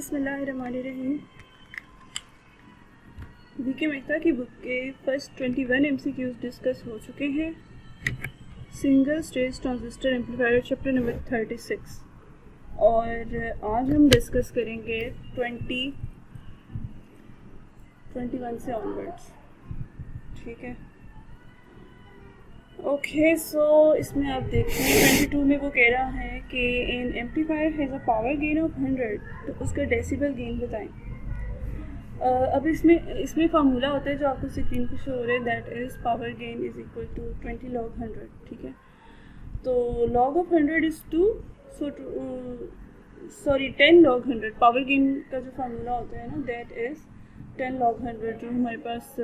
बिस्मिल्लाहिर्रहमानिर्रहीम। वीके मेहता की बुक के फर्स्ट 21 MCQs डिस्कस हो चुके हैं। Single stage transistor amplifier chapter number 36 और आज हम डिस्कस करेंगे 21 से ऑनवर्ड्स। ठीक है, ओके। सो इसमें आप देखिए 22 में वो कह रहा है कि an amplifier has a power gain of 100, तो उसका डेसिबल गेन बताएं। अब इसमें फार्मूला होता है जो आपको स्क्रीन पे शो हो रहा है, that is power gain is equal to 20 log 100। ठीक है, तो log of 100 is 2, so 10 log 100 power gain का जो फार्मूला होता है ना, दैट इज़ 10 log 100। जो हमारे पास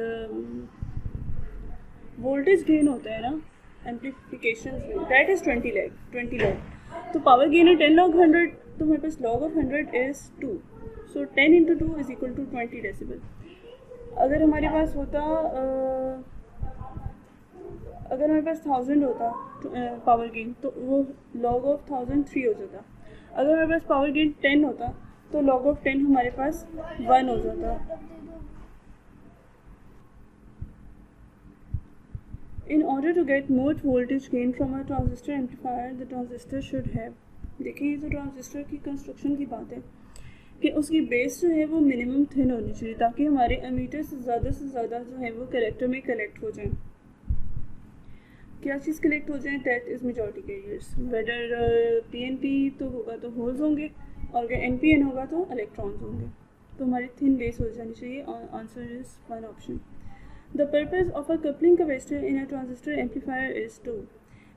वोल्टेज गेन होता है ना एम्पलीफिकेशन में, दैट इज़ 20 log। तो पावर गेन है 10 log 100, तो हमारे पास log of 100 is 2, so 10 into 2 is equal to 20 decibel. अगर हमारे पास होता 1000 होता पावर गेन, तो वो log ऑफ 1000 3 हो जाता। अगर हमारे पास पावर गेन 10 होता तो log ऑफ 10 हमारे पास 1 हो जाता। In order to get more voltage gain from a transistor amplifier, the transistor should have, देखिए ये तो ट्रांजिस्टर की कंस्ट्रक्शन की बात है कि उसकी बेस जो है वो मिनिमम थिन होनी चाहिए ताकि हमारे एमीटर से ज़्यादा जो है वो कलेक्टर में कलेक्ट हो जाए। क्या चीज़ कलेक्ट हो जाए? That is majority carriers. Whether PNP तो होगा तो होल्स होंगे, और अगर NPN होगा तो इलेक्ट्रॉन्स होंगे। तो हमारी थिन बेस हो जानी चाहिए। Answer is one option. The purpose of a coupling capacitor in a transistor amplifier is to,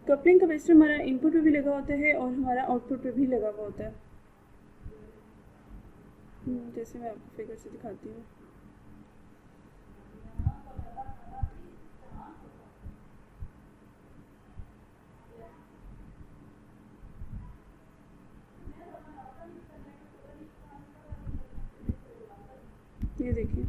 coupling capacitor हमारा इनपुट पे भी लगा होता है और हमारा आउटपुट पे भी लगा हुआ होता है। जैसे मैं आपको फिगर से दिखाती हूँ। ये देखिए,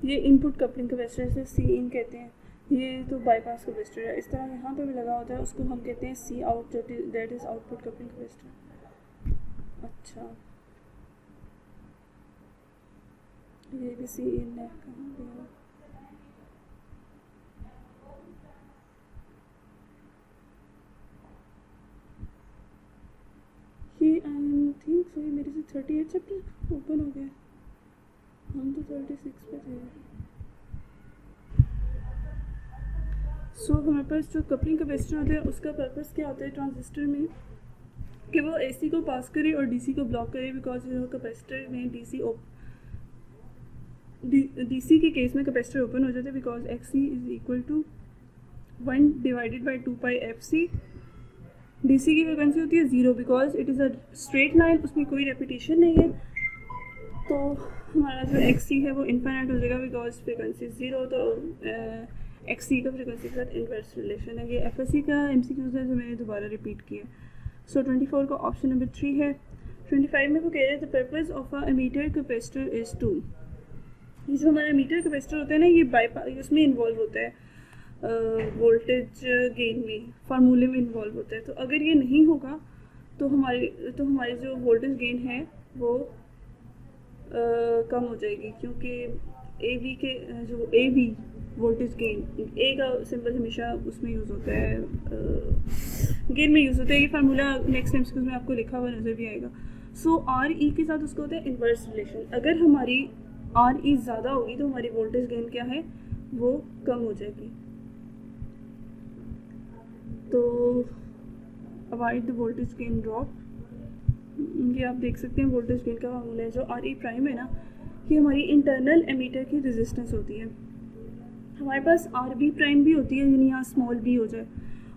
ये इनपुट कपलिंग कैपेसिटर से सी इन कहते हैं। ये तो बाईपास कैपेसिटर है। इस तरह यहाँ पे भी लगा होता है, उसको हम कहते हैं C out, that is output coupling capacitor. अच्छा, ये भी सी इन है, कहाँ गया? ये आई थिंक सो ये मेरे से 38 चैप्टर ओपन हो गया, हम तो 36 पे थे। सो हमारे पास जो कपलिंग कैपेसिटर होता है उसका पर्पस क्या होता है ट्रांजिस्टर में, कि वो AC को पास करे और DC को ब्लॉक करे। बिकॉज कैपेसिटर में DC के केस में कैपेसिटर ओपन हो जाता है because XC is equal to 1 divided by 2 pi FC। DC की फ्रिक्वेंसी होती है 0 because it is a straight line, उसमें कोई रेपिटेशन नहीं है। तो हमारा जो XC है वो इनफाइनाइट हो जाएगा बिकॉज फ्रिक्वेंसी 0। तो XC का फ्रिक्वेंसी के साथ इन्वर्स रिलेशन है। ये FSC का MCQs है जो मैंने दोबारा रिपीट किया। सो 24 का ऑप्शन नंबर 3 है। 25 में वो कह रहे हैं the purpose of a emitter capacitor is to, ये जो हमारा एमीटर कैपेसिटर होता है ना, ये बाईपास उसमें इन्वॉल्व होता है, वोल्टेज गेन में, फार्मूले में इन्वॉल्व होता है। तो अगर ये नहीं होगा तो हमारी जो वोल्टेज गेन है वो कम हो जाएगी, क्योंकि AV के जो AV वोल्टेज गेन, A का सिंबल हमेशा उसमें यूज़ होता है, गेन में यूज़ होता है। ये फार्मूला नेक्स्ट टाइम में आपको लिखा हुआ नज़र भी आएगा। सो RE के साथ उसका होता है इन्वर्स रिलेशन। अगर हमारी RE ज़्यादा होगी तो हमारी वोल्टेज गेन क्या है वो कम हो जाएगी। तो avoid the voltage gain drop, ये आप देख सकते हैं वोल्टेज गेन का फार्मूला है। जो RE प्राइम है ना, ये हमारी इंटरनल एमीटर की रेजिस्टेंस होती है। हमारे पास RB प्राइम भी होती है, यानी यहाँ स्मॉल b हो जाए,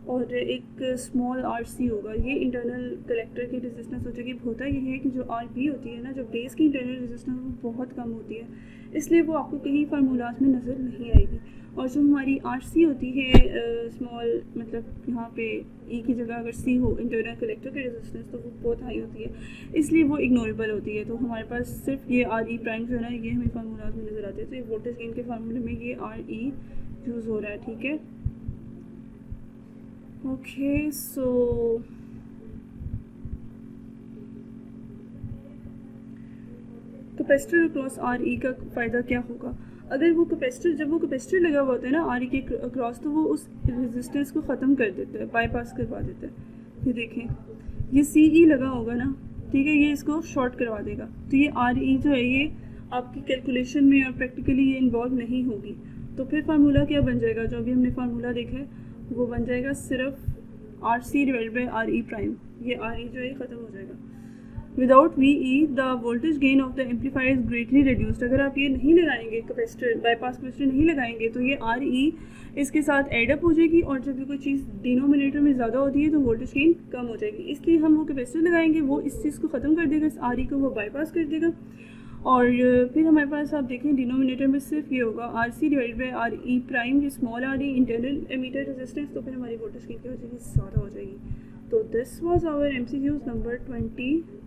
और एक स्मॉल RC होगा, ये इंटरनल कलेक्टर की रेजिस्टेंस हो जाएगी। होता ये है कि जो RB होती है ना, जो बेस की इंटरनल रेजिस्टेंस वो बहुत कम होती है, इसलिए वो आपको कहीं फार्मूलाज में नज़र नहीं आएगी। और जो हमारी RC होती है स्मॉल, मतलब यहाँ पे E की जगह अगर C हो इंटरनल कलेक्टर की रेजिस्टेंस, तो वो बहुत हाई होती है, इसलिए वो इग्नोरेबल होती है। तो हमारे पास सिर्फ ये RE प्राइम जो है ना, ये हमें फार्मूलाज में नज़र आते हैं। तो ये वोल्टेज गेन के फार्मूले में ये RE यूज़ हो रहा है। ठीक है, ओके। सो कैपेसिटर अक्रॉस आर ई का फ़ायदा क्या होगा? अगर वो कैपेसिटर, जब वो कैपेसिटर लगा हुआ होता है ना आर ई के अक्रॉस, तो वो उस रेजिस्टेंस को ख़त्म कर देता है, बाईपास करवा देता है। ये देखें, ये सी ई लगा होगा ना, ठीक है, ये इसको शॉर्ट करवा देगा। तो ये आर ई जो है ये आपकी कैलकुलेशन में और प्रैक्टिकली ये इन्वॉल्व नहीं होगी। तो फिर फार्मूला क्या बन जाएगा? जो अभी हमने फार्मूला देखा है वो बन जाएगा सिर्फ R C divide by R E prime. ये आर ई जो है ख़त्म हो जाएगा। Without V E the voltage gain of the amplifier is greatly reduced. अगर आप ये नहीं लगाएंगे कैपेसिटर, बाईपास कैपेसिटर नहीं लगाएंगे, तो ये आर ई इसके साथ एडअप हो जाएगी, और जब भी कोई चीज़ डिनोमिनेटर में ज़्यादा होती है तो वोल्टेज गेन कम हो जाएगी। इसलिए हम वो कैपेसिटर लगाएंगे, वो इस चीज़ को ख़त्म कर देगा, इस आर ई को वो बाईपास कर देगा। और फिर हमारे पास आप देखें डिनोमिनेटर में सिर्फ ये होगा R C divide by R E prime, ये small R E internal emitter resistance. तो फिर हमारी वोल्टेज गेन क्या हो जाएगी? ज़्यादा हो जाएगी। तो this was our MCQs number 25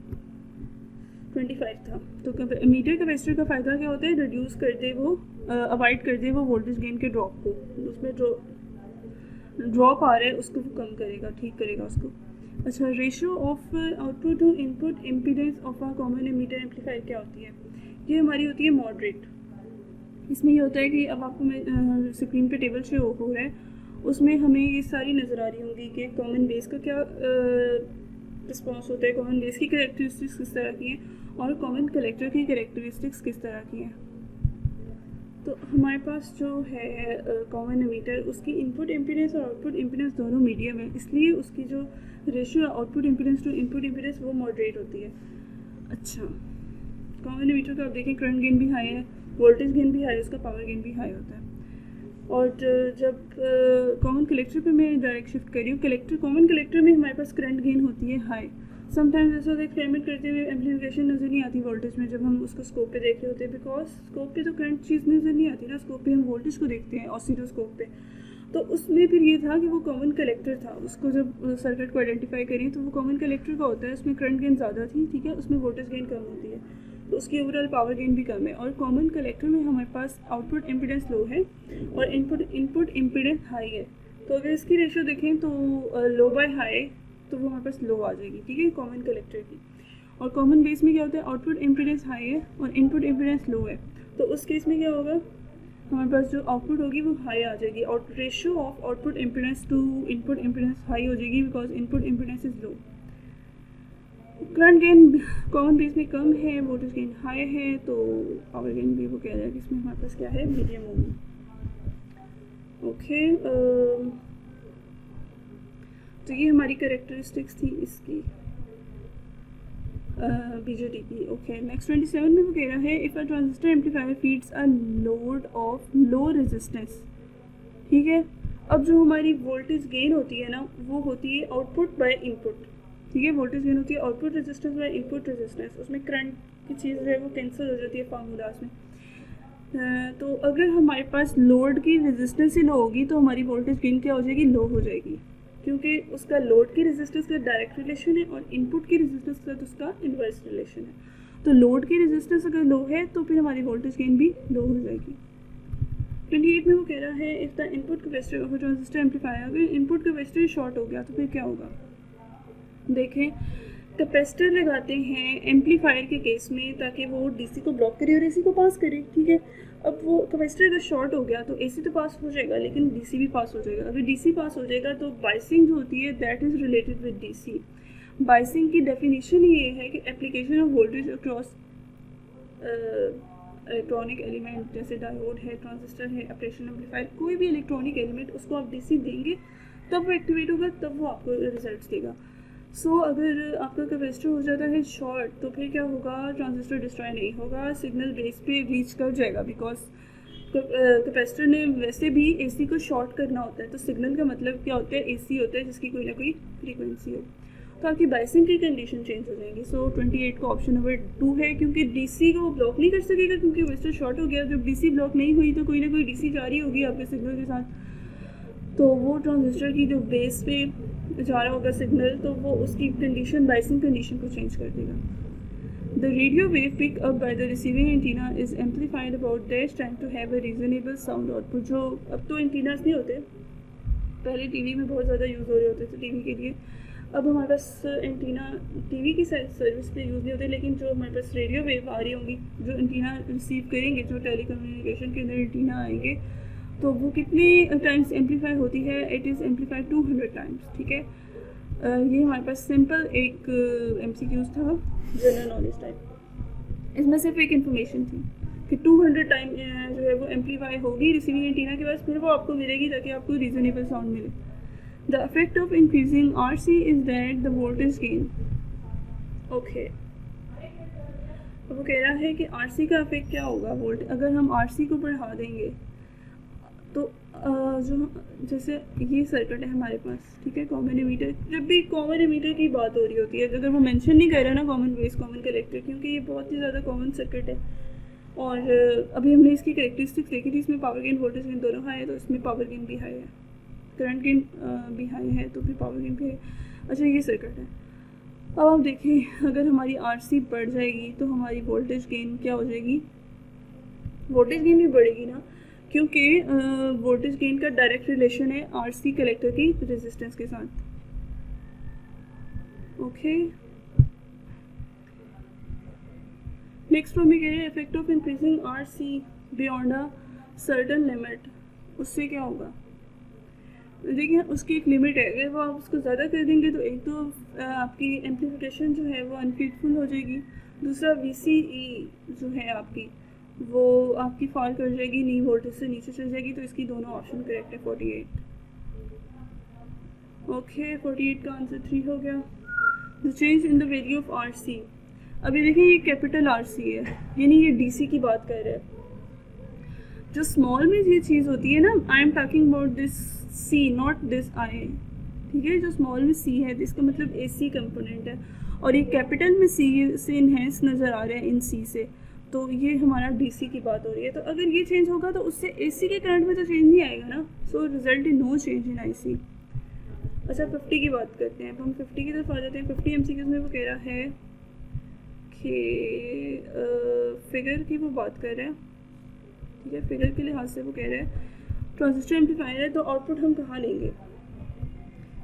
था। तो मीटर कैपेसिटर का फ़ायदा क्या होता है? रिड्यूस कर दे वो, अवॉइड कर दे वो वोल्टेज गेन के ड्रॉप को। उसमें जो ड्रॉप आ रहा है उसको वो कम करेगा, ठीक करेगा उसको। अच्छा, ratio of output to input impedance of a common emitter amplifier क्या होती है? ये हमारी होती है मॉडरेट। इसमें ये होता है कि अब आपको मैं स्क्रीन पे टेबल शो हो रहा है, उसमें हमें ये सारी नज़र आ रही होंगी कि कॉमन बेस का क्या रिस्पॉन्स होता है, कॉमन बेस की कैरेक्टरिस्टिक्स किस तरह की हैं और कॉमन कलेक्टर की कैरेक्टरिस्टिक्स किस तरह की हैं। तो हमारे पास जो है कॉमन एमीटर, उसकी इनपुट इम्पीडेंस और आउटपुट इम्पीडेंस दोनों मीडियम है, इसलिए उसकी जो ratio output impedance to input impedance वो मॉडरेट होती है। अच्छा, कॉमन एमीटर का आप देखें करंट गेन भी हाई है, वोल्टेज गेन भी हाई है, उसका पावर गेन भी हाई होता है। और जब कॉमन कलेक्टर पे मैं डायरेक्ट शिफ्ट कर रही हूँ, कॉमन कलेक्टर में हमारे पास करंट गेन होती है हाई। समटाइम्स ऐसा एक्सपेरिमेंट करते हुए एम्पलीफिकेशन नज़र नहीं आती वोल्टेज में, जब हम उसको स्कोप पे देख रहे होते हैं, बिकॉज स्कोप पे तो करंट चीज़ नज़र नहीं आती ना, स्कोप पे हम वोल्टेज को देखते हैं ऑसिलोस्कोप पे। तो उसमें फिर ये था कि वो कॉमन कलेक्टर था, उसको जब सर्किट को आइडेंटिफाई करें तो वो कॉमन कलेक्टर का होता है, उसमें करंट गेन ज़्यादा थी, ठीक है, उसमें वोल्टेज गेन कम होती है, तो उसकी ओवरऑल पावर गेन भी कम है। और कॉमन कलेक्टर में हमारे पास आउटपुट इम्पीडेंस लो है और इनपुट इम्पीडेंस हाई है। तो अगर इसकी रेशियो देखें तो लो बाय हाई, तो वो हमारे पास लो आ जाएगी, ठीक है, कॉमन कलेक्टर की। और कॉमन बेस में क्या होता है? आउटपुट इम्पीडेंस हाई है और इनपुट इम्पीडेंस लो है, तो उस केस में क्या होगा? हमारे पास जो आउटपुट होगी वो हाई आ जाएगी, ratio of output impedance to input impedance high हो जाएगी, because input impedance is low. Current gain common base में कम है, वोल्टेज गेन हाई है, तो पावर गेन भी वो कह रहा है कि इसमें हमारे पास क्या है? मीडियम होगी। ओके, तो ये हमारी कैरेक्टरिस्टिक्स थी इसकी बीजेटी की। ओके, नेक्स्ट 27 में वो कह रहा है if a transistor amplifier feeds a load of low resistance, ठीक है। अब जो हमारी वोल्टेज गेन होती है ना, वो होती है आउटपुट बाय इनपुट, ठीक है, वोल्टेज गेन होती है output resistance bye input resistance. उसमें करंट की चीज़ है वो कैंसिल हो जाती है फार्मूलाज में। तो अगर हमारे पास लोड की रेजिस्टेंस ही लो होगी तो हमारी वोल्टेज गेन क्या हो जाएगी? लो हो जाएगी, क्योंकि उसका लोड की रेजिस्टेंस का डायरेक्ट रिलेशन है और इनपुट की रेजिस्टेंस का तो उसका इनवर्स रिलेशन है। तो लोड की रेजिस्टेंस अगर लो है तो फिर हमारी वोल्टेज गेन भी लो हो जाएगी। 28 में वो कह रहा है if the input capacitor of a transistor amplifier, अगर इनपुट कैपेसिटर शॉर्ट हो गया तो फिर क्या होगा? देखें, कैपेसिटर लगाते हैं एम्पलीफायर के केस में ताकि वो डीसी को ब्लॉक करे और एसी को पास करे, ठीक है। अब वो कैपेसिटर अगर शॉर्ट हो गया तो एसी तो पास हो जाएगा लेकिन डीसी भी पास हो जाएगा। अगर डीसी पास हो जाएगा तो बाइसिंग जो होती है that is related with DC. Biasing की डेफिनेशन ये है कि application of voltage across electronic element, जैसे डायोड है, ट्रांजिस्टर है, ऑपरेशन एम्पलीफायर, कोई भी इलेक्ट्रॉनिक एलिमेंट, उसको आप डीसी देंगे तब वो एक्टिवेट होगा, तब वो आपको रिजल्ट देगा। सो अगर आपका कैपेसिटर हो जाता है शॉर्ट तो फिर क्या होगा? ट्रांजिस्टर डिस्ट्रॉय नहीं होगा, सिग्नल बेस पे रीच कर जाएगा, बिकॉज कैपेसिटर ने वैसे भी एसी को शॉर्ट करना होता है। तो सिग्नल का मतलब क्या होता है? एसी होता है जिसकी कोई ना कोई फ्रीक्वेंसी हो, तो आपकी बाइसिंग की कंडीशन चेंज हो जाएगी। सो 28 का ऑप्शन नंबर 2 है, क्योंकि डीसी को ब्लॉक नहीं कर सकेगा क्योंकि कैपेसिटर शॉर्ट हो गया। जब डीसी ब्लॉक नहीं हुई तो कोई ना कोई डीसी जा रही होगी आपके सिग्नल के साथ, तो वो ट्रांजिस्टर की जो बेस पे जा रहा होगा सिग्नल, तो वो उसकी कंडीशन, बाइसिंग कंडीशन को चेंज कर देगा। The radio wave pick up by the receiving antenna is amplified about dash time to have a reasonable sound output. जो अब तो एंटीनास नहीं होते, पहले टीवी में बहुत ज़्यादा यूज़ हो रहे होते थे टीवी के लिए, अब हमारे पास एंटीना टीवी की सर्विस पे यूज़ नहीं होते, लेकिन जो हमारे पास रेडियो वेव आ रही होंगी, जो एंटीना रिसीव करेंगे, जो टेलीकम्युनिकेशन के अंदर एंटीना आएंगे, तो वो कितनी टाइम्स एम्पलीफाई होती है? It is amplified 200 times. ठीक है, ये हमारे पास सिंपल एक MCQs था जनरल नॉलेज टाइप। इसमें सिर्फ एक इन्फॉर्मेशन थी कि 200 टाइम जो है वो एम्पलीफाई होगी रिसीविंग एंटीना के पास, फिर वो आपको मिलेगी ताकि आपको रीजनेबल साउंड मिले। The effect of increasing RC is that the voltage gain. Okay, अब वो कह रहा है कि RC का इफेक्ट क्या होगा वोल्ट, अगर हम RC को बढ़ा देंगे तो जो जैसे ये सर्किट है हमारे पास, ठीक है, कॉमन एमीटर। जब भी कॉमन एमीटर की बात हो रही होती है, अगर वो मेंशन नहीं कर रहा ना कॉमन बेस, कॉमन कलेक्टर, क्योंकि ये बहुत ही ज़्यादा कॉमन सर्किट है और अभी हमने इसकी करेक्टरिस्टिक्स देखी थी, इसमें पावर गेन वोल्टेज गेन दोनों हाई है, तो इसमें पावर गेन भी हाई है, करंट गेन भी हाई है, तो फिर पावर गेन भी है। अच्छा, ये सर्किट है। अब आप देखें, अगर हमारी RC बढ़ जाएगी तो हमारी वोल्टेज गेन क्या हो जाएगी? वोल्टेज गेन भी बढ़ेगी ना, क्योंकि वोल्टेज गेन का डायरेक्ट रिलेशन है RC कलेक्टर की रेजिस्टेंस के साथ। ओके, नेक्स्ट हमें कह रहे हैं effect of increasing RC beyond a certain limit. उससे क्या होगा? देखिए, उसकी एक लिमिट है, अगर वो आप उसको ज़्यादा कर देंगे तो एक तो आपकी एम्पलीफिकेशन जो है वो अनफेथफुल हो जाएगी, दूसरा VCE जो है आपकी वो आपकी फॉल कर जाएगी, नी वोल्टेज से नीचे चल जाएगी। तो इसकी दोनों ऑप्शन करेक्ट है। 48। ओके, 48 का आंसर 3 हो गया। The change in the value of RC। अभी देखिए, ये कैपिटल RC है, यानी ये DC की बात कर रहा है। जो स्मॉल में ये चीज़ होती है ना, I am talking about this C, not this I, ठीक है। जो स्मॉल में C है इसका मतलब AC कंपोनेंट है, और ये कैपिटल में C से इनहेंस नज़र आ रहा है इन C से, तो ये हमारा DC की बात हो रही है। तो अगर ये चेंज होगा तो उससे AC के करंट में तो चेंज नहीं आएगा ना, so result in no change in IC। अच्छा, 50 की बात करते हैं। अब हम 50 की तरफ आ जाते हैं। 50 MCQs में वो कह रहा है कि फिगर की वो बात कर रहे हैं, ठीक है, फिगर के लिहाज से वो कह रहे हैं ट्रांजिस्टर एम्पलीफायर है, तो आउटपुट हम कहाँ लेंगे?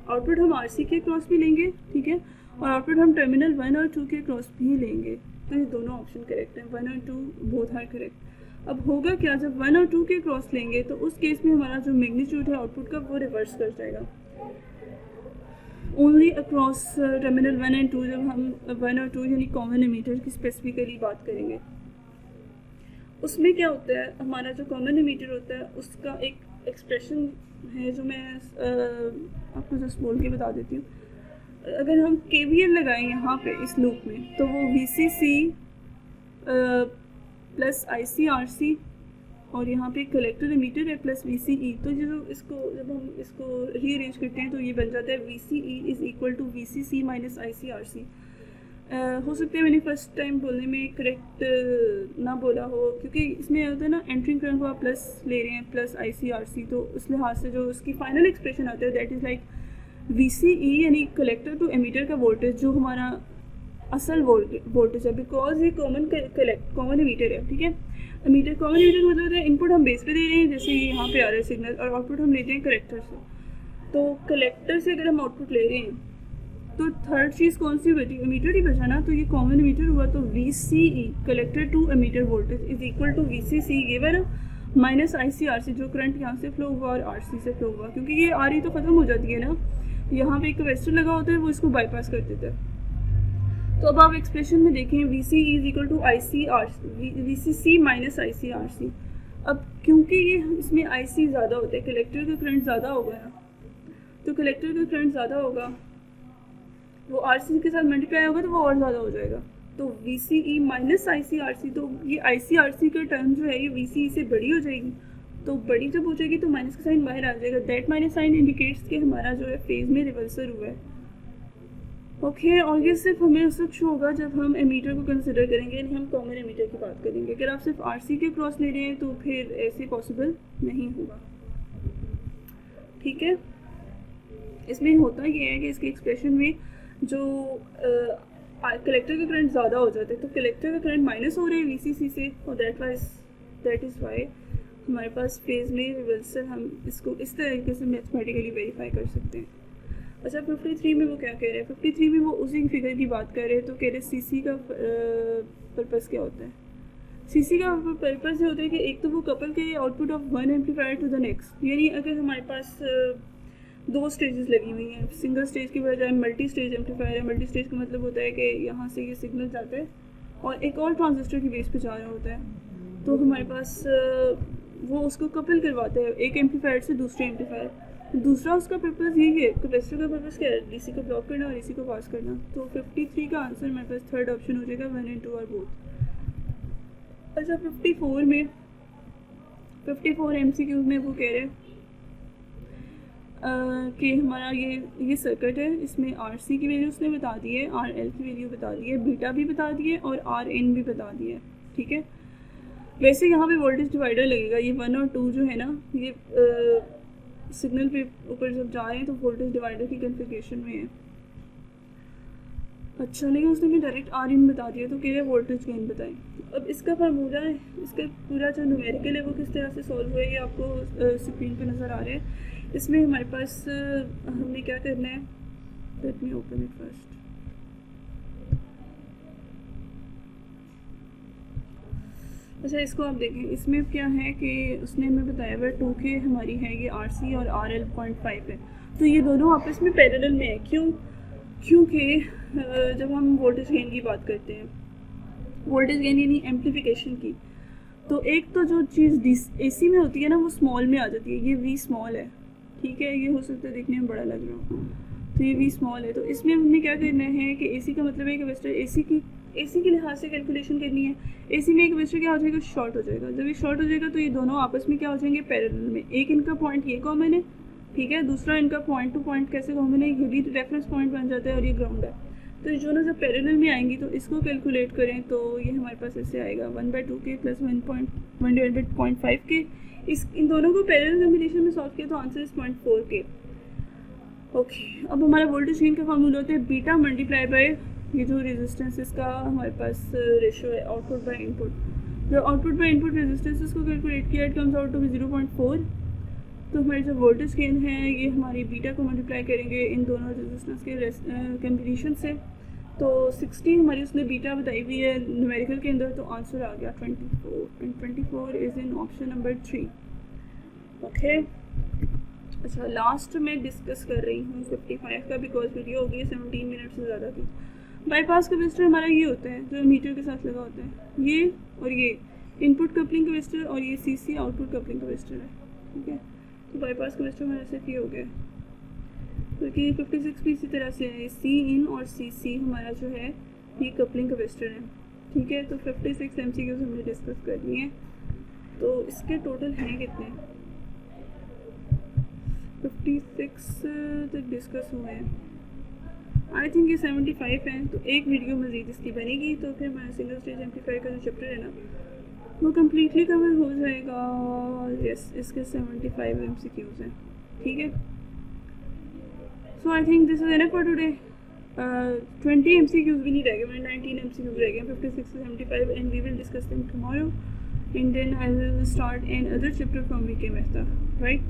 आउटपुट हम RC के क्रॉस भी लेंगे, ठीक है, और आउटपुट हम टर्मिनल 1 और 2 के क्रॉस भी लेंगे। तो ये दोनों ऑप्शन करेक्ट हैं, 1 और 2 बोथ आर करेक्ट। अब होगा क्या, जब 1 और 2 के क्रॉस लेंगे तो उस केस में हमारा जो मैग्नीट्यूड है आउटपुट का वो रिवर्स कर जाएगा। ओनली अक्रॉस टर्मिनल 1 एंड 2 जब हम 1 और 2 यानी कॉमन एमीटर की स्पेसिफिकली बात करेंगे, उसमें क्या होता है, हमारा जो कॉमन एमीटर होता है उसका एक एक्सप्रेशन है जो मैं आपको जस्ट बोल के बता देती हूँ। अगर हम KVL लगाएं यहाँ पे इस लूप में, तो वो VCC प्लस ICRC और यहाँ पे कलेक्टर एमीटर है प्लस VCE। तो जो इसको जब हम इसको रीअरेंज करते हैं तो ये बन जाता है VCE is equal to VCC minus ICRC। हो सकता है मैंने फर्स्ट टाइम बोलने में करेक्ट ना बोला हो, क्योंकि इसमें होता है ना एंट्रिंग करंट को आप प्लस ले रहे हैं प्लस ICRC, तो उस लिहाज से जो उसकी फाइनल एक्सप्रेशन आता है दैट इज़ लाइक VCE यानी कलेक्टर टू एमीटर का वोल्टेज जो हमारा असल वोल्टेज है, बिकॉज ये कॉमन एमीटर है, ठीक है। एमीटर कॉमन एमीटर मतलब होता है इनपुट हम बेस पे दे रहे हैं, जैसे यहाँ पे आ रहा है सिग्नल, और आउटपुट हम लेते हैं कलेक्टर से। तो कलेक्टर से अगर हम आउटपुट ले रहे हैं तो थर्ड चीज़ कौन सी बची? एमीटर ही बचा ना, तो ये कॉमन एमीटर हुआ, तो VCE collector to emitter voltage is equal to VCC ये है ना माइनस ICRC जो करंट यहाँ से फ्लो हुआ और RC से फ्लो हुआ, क्योंकि ये RE तो ख़त्म हो जाती है ना, यहाँ पे एक कैपेसिटर लगा होता है वो इसको बाईपास कर देता है। तो अब आप एक्सप्रेशन में देखें VCE is equal to VCC minus ICRC। अब क्योंकि ये इसमें IC ज़्यादा होता है, कलेक्टर का करंट ज़्यादा होगा ना, तो कलेक्टर का करंट ज़्यादा होगा, वो RC के साथ मल्टीप्लाई होगा तो वो और ज़्यादा हो जाएगा। तो VCE माइनस ICRC, तो ये ICRC का टर्म जो है ये VCE से बड़ी हो जाएगी, तो बड़ी जब हो जाएगी तो माइनस का साइन बाहर आ जाएगा। दैट माइनस साइन इंडिकेट्स कि हमारा जो है फेज में रिवर्सल हुआ है। ओके, और ये सिर्फ हमें उस वक्त शो होगा जब हम एमीटर को कंसिडर करेंगे, यानी हम कॉमन एमीटर की बात करेंगे। अगर आप सिर्फ RC के क्रॉस ले रहे हैं तो फिर ऐसे पॉसिबल नहीं होगा, ठीक है। इसमें होता ये है कि इसके एक्सप्रेशन में जो कलेक्टर का करंट ज़्यादा हो जाता है, तो कलेक्टर का करंट माइनस हो रहा है VCC से, और दैट इज़ वाई हमारे पास फेज में रिवर्सल, हम इसको इस तरीके से मैथमेटिकली वेरीफाई कर सकते हैं। अच्छा 53 में वो क्या कह रहे हैं, 53 में वो उसी फिगर की बात कर रहे हैं। तो कह रहे सीसी का पर्पस क्या होता है। सीसी का पर्पस ये होता है कि एक तो वो कपल के output of one amplifier to the next, यानी अगर हमारे पास दो स्टेजेस लगी हुई हैं, सिंगल स्टेज की बजाय मल्टी स्टेज एम्पलीफायर है। मल्टी स्टेज का मतलब होता है कि यहाँ से ये सिग्नल जाता है और एक और ट्रांजिस्टर की बेस पे जा रहा होता है। तो हमारे पास वो उसको कपल करवाते हैं एक एम्पलीफायर से दूसरे एम्पलीफायर। दूसरा उसका पर्पस यही है, कैपेसिटर का पर्पस क्या है, डीसी को ब्लॉक करना और एसी को पास करना। तो 53 का आंसर मेरे पास थर्ड ऑप्शन हो जाएगा, 1 and 2 आर बोथ। अच्छा 54 में 54 MCQs में वो कह रहे हैं कि हमारा ये सर्किट है, इसमें RC की वैल्यू उसने बता दी है, RL की वैल्यू बता दी है, बीटा भी बता दी है और RN भी बता दी है। ठीक है, वैसे यहाँ पे वोल्टेज डिवाइडर लगेगा। ये 1 और 2 जो है ना, ये सिग्नल पे ऊपर जब जा रहे हैं तो वोल्टेज डिवाइडर की कन्फिग्रेशन में है। अच्छा, लेकिन उसने भी डायरेक्ट RN बता दिया, तो कह रहे वोल्टेज गेन बताएं। अब इसका फार्मूला है, इसका पूरा जो न्यूमेरिकल है वो किस तरह से सॉल्व हुआ है ये आपको स्क्रीन पे नज़र आ रहा है। इसमें हमारे पास हमने क्या करना है, let me open it first. अच्छा, इसको आप देखें, इसमें क्या है कि उसने हमें बताया हुआ 2K हमारी है, ये RC और RL 0.5 है। तो ये दोनों आपस में पैरेलल में है। क्योंकि जब हम वोल्टेज गेन की बात करते हैं, वोल्टेज गेन यानी एम्पलीफिकेशन की, तो एक तो जो चीज़ AC में होती है ना वो स्मॉल में आ जाती है। ये V स्मॉल है, ठीक है, ये हो सकता है देखने में बड़ा लग रहा हो, तो ये V स्मॉल है। तो इसमें हमने क्या करना है कि AC का मतलब है कि कैपेसिटर AC के लिहाज से कैलकुलेशन करनी है। AC में एक कैपेसिटर क्या हो जाएगा, शॉर्ट हो जाएगा। जब ये शॉर्ट हो जाएगा तो ये दोनों आपस में क्या हो जाएंगे, पैरेलल में। एक इनका पॉइंट ये कॉमन है, ठीक है, दूसरा इनका पॉइंट टू पॉइंट कैसे कॉमन है, ये भी रेफरेंस पॉइंट बन जाता है और ये ग्राउंड है। तो ये दोनों जब पैरेलल में आएंगी तो इसको कैलकुलेट करें तो ये हमारे पास ऐसे आएगा 1/2K प्लस 1/0.5K। इन दोनों को पैरेलल कॉम्बिनेशन में सॉल्व किया तो आंसर इज 0.4K। ओके, अब हमारा वोल्टेज गेन का फार्मूला होता है बीटा मल्टीप्लाई बाय ये जो रेजिस्टेंस इसका हमारे पास रेशियो है, आउटपुट बाय इनपुट। जो आउटपुट बाय इनपुट रेजिस्टेंस इसको कैलकुलेट किया, it comes out to be 0.4। तो हमारी जो वोल्टेज गेन है ये हमारी बीटा को मल्टीप्लाई करेंगे इन दोनों रेजिस्टेंस के कम्बिनेशन से। तो 60 हमारी उसने बीटा बताई हुई है न्यूमेरिकल के अंदर, तो आंसर आ गया 24 and 24 is in option number 3। Okay, अच्छा लास्ट में डिस्कस कर रही हूँ 55 का, बिकॉज वीडियो हो गई 17 मिनट से ज़्यादा की। बाईपास कैपेसिटर हमारा ये होता है जो मीटर के साथ लगा होता है, ये और ये इनपुट कपलिंग कैपेसिटर और ये CC आउटपुट कपलिंग कैपेसिटर है। ठीक है, तो बाईपास कैपेसिटर हमारे सिर्फ ये हो गया, क्योंकि 56 भी इसी तरह से है। C इन और CC हमारा जो है ये कपलिंग कैपेसिटर है। ठीक है, तो 56 MCQs हमने डिस्कस करनी है। तो इसके टोटल हैं कितने, 56 तक डिस्कस हुए हैं। आई थिंक ये 75 हैं। तो एक वीडियो मज़ीद इसकी बनेगी तो फिर हमारा सिंगल स्टेज एम्पलीफायर का जो चैप्टर है ना वो कम्प्लीटली कवर हो जाएगा। यस, इसके 75 MCQs हैं। ठीक है, so I think this is enough for today. 20 MCQs भी नहीं रह गए, 19 MCQs रह गए, 56 से 75, and we will discuss them tomorrow, and then I will start another chapter from VK Mehta, right.